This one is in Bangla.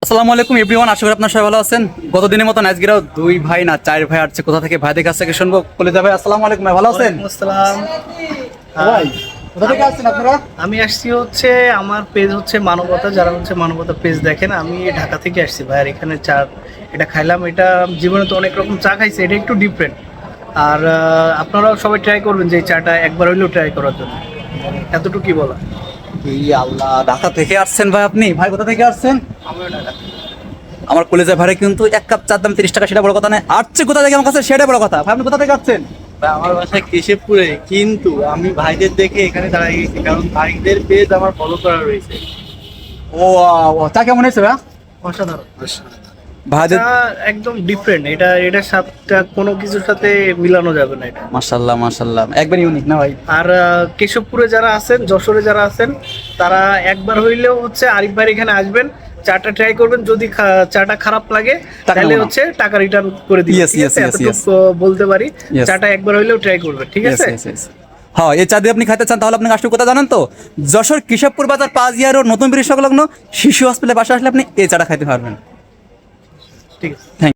আসসালামু আলাইকুম এভরিওয়ান, আশা করি আপনারা সবাই ভালো আছেন। গত দিনের মতন আজকেও দুই ভাই না চার ভাই আসছে। কোথা থেকে ভাইদের কাছ থেকে শুনবো। কলিজা ভাই আসসালামু আলাইকুম, ভাই ভালো আছেন? আসসালাম। ভাই কোথা থেকে আসছেন আপনারা? আমি আসছি হচ্ছে আমার পেজ হচ্ছে মানবতা, যারা হচ্ছে মানবতা পেজ দেখেন। আমি ঢাকা থেকে আসছি ভাই, আর এখানে চা এটা খাইলাম। এটা জীবনে তো অনেক রকম চা খাইছি, এটা একটু ডিফারেন্ট। আর আপনারাও সবাই ট্রাই করবেন যে এই চাটা একবার হইলেও ট্রাই করার জন্য। এতটুকুই বলা। ই আল্লাহ, ঢাকা থেকে আসছেন ভাই আপনি? ভাই কোথা থেকে আসছেন? আমিও ঢাকা। আমার কলেজের ভাড়া কিন্তু এক কাপ চার দাম 30 টাকা, সেটা বড় কথা নয়। আসছে কোথা থেকে আমার কাছে সেটা বড় কথা। ভাই আপনি কোথা থেকে আসছেন? ভাই, আমার বাসা কেশবপুরে, কিন্তু আমি ভাইদের দেখে এখানে দাঁড়িয়ে গেছি, কারণ ভাইদের পেজ আমার ফলো করা রয়েছে। ও চা কেমন হয়েছে ভাই? অসাধারণ। ভাইদের চা একদম ডিফারেন্ট। এটার সাথে কোনো কিছুর সাথে মিলানো যাবে না এটা। মাশাআল্লাহ মাশাআল্লাহ, একবার ইউনিক না ভাই? আর কেশবপুরে যারা আছেন, যশোরে যারা আছেন, তারা একবার হইলেও হচ্ছে আরিফ ভাই এখানে আসবেন, চাটা ট্রাই করবেন। যদি চাটা খারাপ লাগে তাহলে নেবো না। হচ্ছে টাকা রিটার্ন করে দিবেন। Yes, ঠিক yes, আছে, yes, এতটুকু yes. বলতে পারি। Yes. চাটা একবার হইলেও ট্রাই করবেন, ঠিক Yes, আছে? yes, yes. হ্যাঁ, এই চা দিয়ে আপনি খাইতে চান তাহলে আপনাকে আসলে কোথায় জানেন তো? যশোর কেশবপুর বাজার 5 ইয়ার রোড, নতুন ব্রিজ সংলগ্ন শিশু হসপিটালের পাশে আসলে আপনি এই চাটা খাইতে পারবেন। ঠিক আছে। থ্যাংক